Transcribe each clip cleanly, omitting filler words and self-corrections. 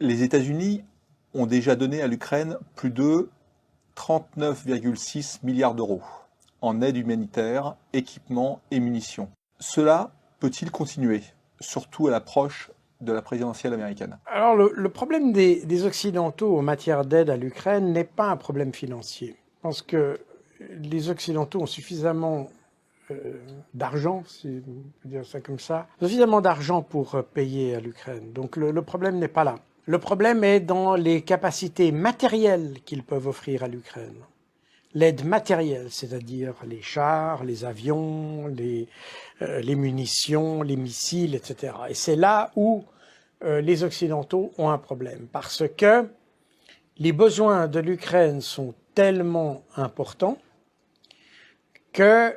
Les États-Unis ont déjà donné à l'Ukraine plus de 39,6 milliards d'euros en aide humanitaire, équipement et munitions. Cela peut-il continuer, surtout à l'approche de la présidentielle américaine? Alors le problème des Occidentaux en matière d'aide à l'Ukraine n'est pas un problème financier. Je pense que les Occidentaux ont suffisamment d'argent, si on peut dire ça comme ça, suffisamment d'argent pour payer à l'Ukraine. Donc le problème n'est pas là. Le problème est dans les capacités matérielles qu'ils peuvent offrir à l'Ukraine. L'aide matérielle, c'est-à-dire les chars, les avions, les munitions, les missiles, etc. Et c'est là où les Occidentaux ont un problème, parce que les besoins de l'Ukraine sont tellement importants que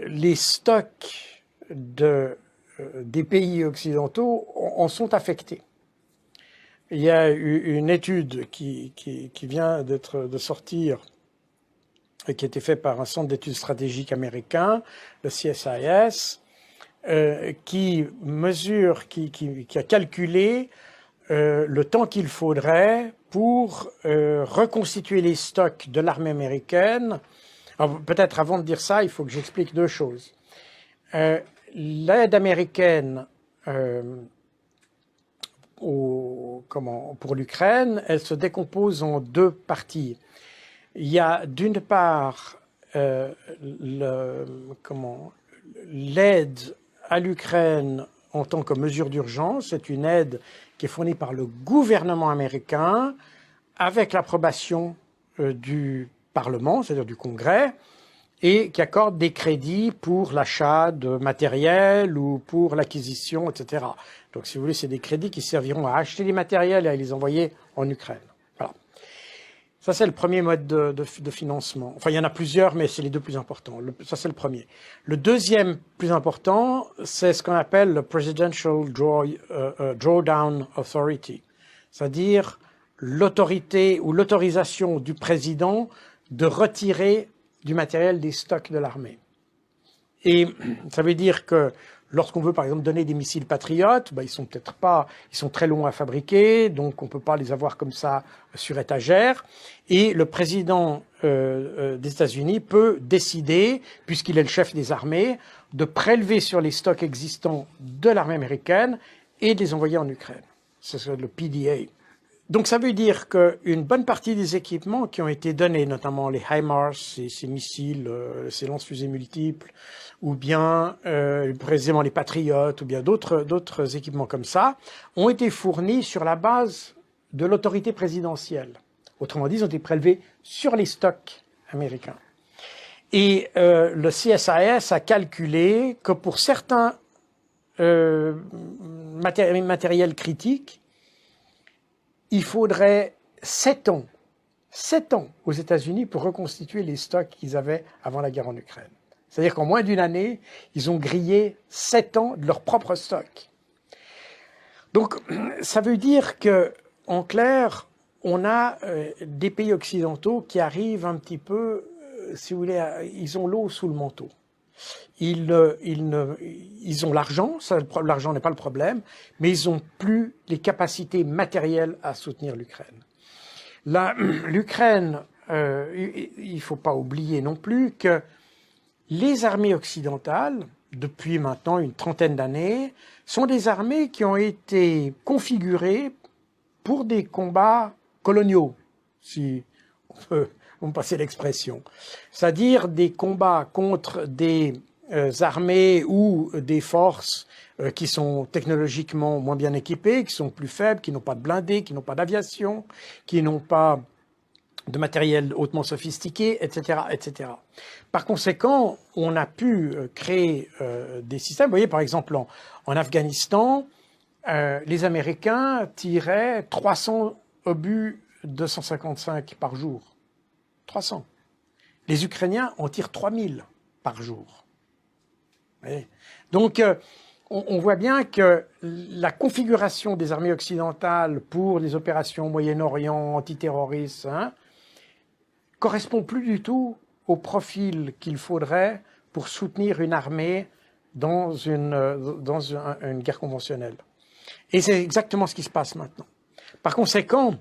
les stocks des pays occidentaux en sont affectés. Il y a eu une étude qui vient de sortir et qui a été faite par un centre d'études stratégiques américain, le CSIS, qui a calculé le temps qu'il faudrait pour reconstituer les stocks de l'armée américaine. Peut-être avant de dire ça, il faut que j'explique deux choses. L'aide américaine pour l'Ukraine, elle se décompose en deux parties. Il y a d'une part l'aide à l'Ukraine en tant que mesure d'urgence. C'est une aide qui est fournie par le gouvernement américain avec l'approbation du Parlement, c'est-à-dire du Congrès, et qui accorde des crédits pour l'achat de matériel ou pour l'acquisition, etc. Donc, si vous voulez, c'est des crédits qui serviront à acheter les matériels et à les envoyer en Ukraine. Voilà. Ça, c'est le premier mode de financement. Enfin, il y en a plusieurs, mais c'est les deux plus importants. Ça, c'est le premier. Le deuxième plus important, c'est ce qu'on appelle le Presidential Drawdown Authority, c'est-à-dire l'autorité ou l'autorisation du président de retirer du matériel des stocks de l'armée. Et ça veut dire que lorsqu'on veut, par exemple, donner des missiles patriotes, ils sont très longs à fabriquer, donc on ne peut pas les avoir comme ça sur étagère. Et le président des États-Unis peut décider, puisqu'il est le chef des armées, de prélever sur les stocks existants de l'armée américaine et de les envoyer en Ukraine. C'est le PDA. Donc ça veut dire qu'une bonne partie des équipements qui ont été donnés, notamment les HIMARS, ces missiles, ces lance-fusées multiples, ou bien précisément les Patriotes, ou bien d'autres équipements comme ça, ont été fournis sur la base de l'autorité présidentielle. Autrement dit, ils ont été prélevés sur les stocks américains. Et le CSIS a calculé que pour certains matériels critiques, il faudrait 7 ans aux États-Unis pour reconstituer les stocks qu'ils avaient avant la guerre en Ukraine. C'est-à-dire qu'en moins d'une année, ils ont grillé 7 ans de leur propre stock. Donc, ça veut dire que, en clair, on a des pays occidentaux qui arrivent un petit peu, si vous voulez, ils ont l'eau sous le manteau. Ils ont l'argent, l'argent n'est pas le problème, mais ils n'ont plus les capacités matérielles à soutenir l'Ukraine. L'Ukraine, il ne faut pas oublier non plus que les armées occidentales, depuis maintenant une trentaine d'années, sont des armées qui ont été configurées pour des combats coloniaux, si on peut me passer l'expression. C'est-à-dire des combats contre des armées ou des forces qui sont technologiquement moins bien équipées, qui sont plus faibles, qui n'ont pas de blindés, qui n'ont pas d'aviation, qui n'ont pas de matériel hautement sophistiqué, etc., etc. Par conséquent, on a pu créer des systèmes. Vous voyez, par exemple, en Afghanistan, les Américains tiraient 300 obus 255 par jour. 300. Les Ukrainiens en tirent 3000 par jour. Donc, on voit bien que la configuration des armées occidentales pour les opérations Moyen-Orient, antiterroristes, correspond plus du tout au profil qu'il faudrait pour soutenir une armée dans une guerre conventionnelle. Et c'est exactement ce qui se passe maintenant. Par conséquent,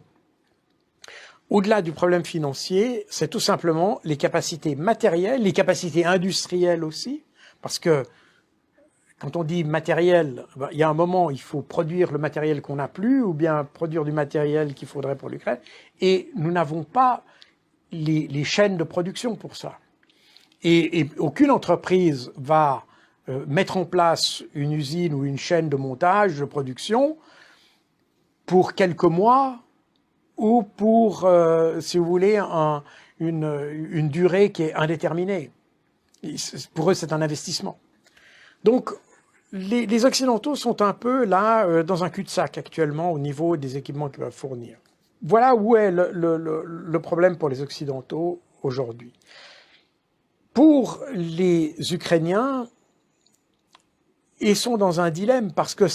au-delà du problème financier, c'est tout simplement les capacités matérielles, les capacités industrielles aussi, parce que quand on dit matériel, il y a un moment, il faut produire le matériel qu'on n'a plus, ou bien produire du matériel qu'il faudrait pour l'Ukraine, et nous n'avons pas les chaînes de production pour ça. Et aucune entreprise va mettre en place une usine ou une chaîne de montage, de production, pour quelques mois, ou pour, si vous voulez, une durée qui est indéterminée. Pour eux, c'est un investissement. Donc, les Occidentaux sont un peu là, dans un cul-de-sac actuellement, au niveau des équipements qu'ils peuvent fournir. Voilà où est le problème pour les Occidentaux aujourd'hui. Pour les Ukrainiens, ils sont dans un dilemme parce que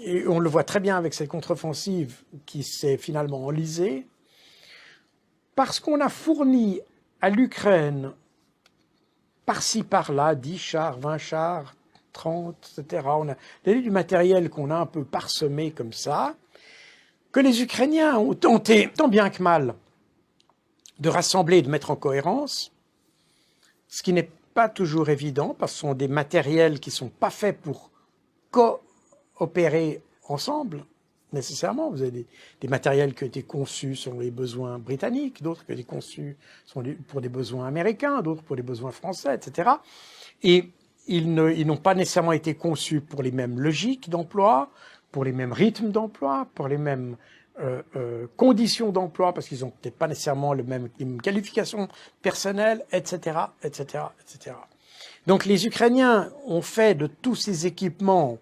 et on le voit très bien avec cette contre-offensive qui s'est finalement enlisée, parce qu'on a fourni à l'Ukraine, par-ci, par-là, 10 chars, 20 chars, 30, etc. On a donné du matériel qu'on a un peu parsemé comme ça, que les Ukrainiens ont tenté, tant bien que mal, de rassembler et de mettre en cohérence, ce qui n'est pas toujours évident, parce que ce sont des matériels qui ne sont pas faits pour coopérer ensemble, nécessairement. Vous avez des matériels qui ont été conçus selon les besoins britanniques, d'autres qui ont été conçus pour des besoins américains, d'autres pour des besoins français, etc. Et ils n'ont pas nécessairement été conçus pour les mêmes logiques d'emploi, pour les mêmes rythmes d'emploi, pour les mêmes conditions d'emploi, parce qu'ils n'ont peut-être pas nécessairement les mêmes qualifications personnelles, etc., etc., etc. Donc les Ukrainiens ont fait de tous ces équipements,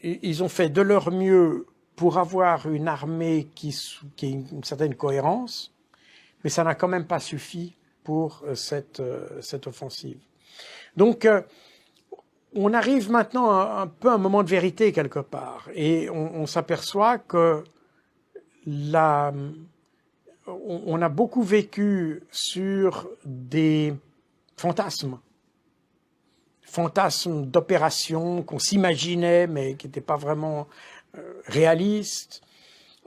ils ont fait de leur mieux pour avoir une armée qui ait une certaine cohérence, mais ça n'a quand même pas suffi pour cette offensive. Donc, on arrive maintenant un peu à un moment de vérité quelque part, et on s'aperçoit que on a beaucoup vécu sur des fantasmes d'opérations qu'on s'imaginait, mais qui n'étaient pas vraiment réalistes,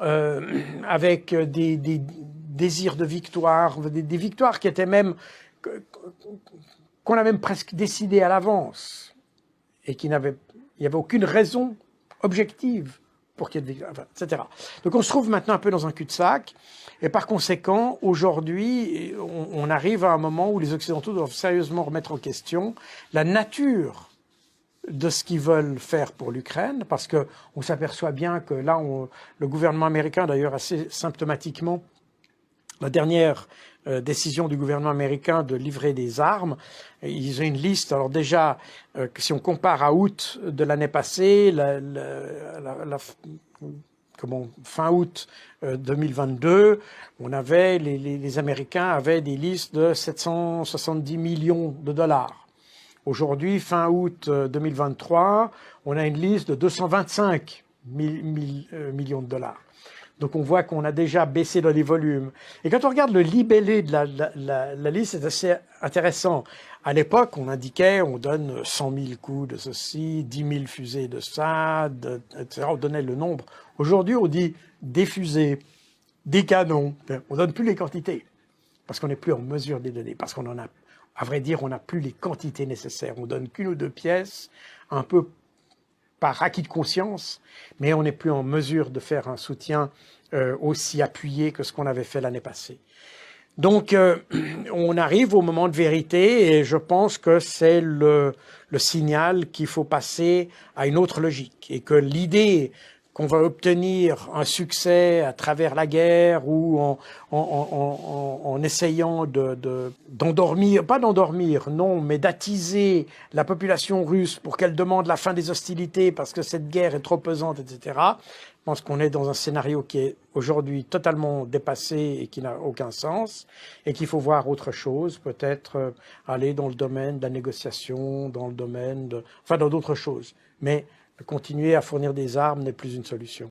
avec des désirs de victoire, des victoires qui étaient même qu'on a même presque décidé à l'avance, et il n'y avait aucune raison objective pour qu'il y ait des... Enfin, etc. Donc on se trouve maintenant un peu dans un cul-de-sac, et par conséquent, aujourd'hui, on arrive à un moment où les Occidentaux doivent sérieusement remettre en question la nature de ce qu'ils veulent faire pour l'Ukraine, parce qu'on s'aperçoit bien que là, le gouvernement américain, d'ailleurs assez symptomatiquement, la dernière décision du gouvernement américain de livrer des armes, ils ont une liste. Alors déjà, si on compare à août de l'année passée, fin août 2022, les Américains avaient des listes de 770 millions de dollars. Aujourd'hui, fin août 2023, on a une liste de 225 millions de dollars. Donc on voit qu'on a déjà baissé dans les volumes. Et quand on regarde le libellé de la liste, c'est assez intéressant. À l'époque, on indiquait, on donne 100 000 coups de ceci, 10 000 fusées de ça, etc. On donnait le nombre. Aujourd'hui, on dit des fusées, des canons. On donne plus les quantités, parce qu'on n'est plus en mesure de les donner, parce qu'on en a, à vrai dire, on n'a plus les quantités nécessaires. On donne qu'une ou deux pièces, un peu par acquis de conscience, mais on n'est plus en mesure de faire un soutien aussi appuyé que ce qu'on avait fait l'année passée. Donc, on arrive au moment de vérité, et je pense que c'est le signal qu'il faut passer à une autre logique, et que l'idée qu'on va obtenir un succès à travers la guerre ou en essayant d'endormir, pas d'endormir, non, mais d'attiser la population russe pour qu'elle demande la fin des hostilités parce que cette guerre est trop pesante, etc. Je pense qu'on est dans un scénario qui est aujourd'hui totalement dépassé et qui n'a aucun sens, et qu'il faut voir autre chose, peut-être aller dans le domaine de la négociation, dans le domaine dans d'autres choses. Mais continuer à fournir des armes n'est plus une solution.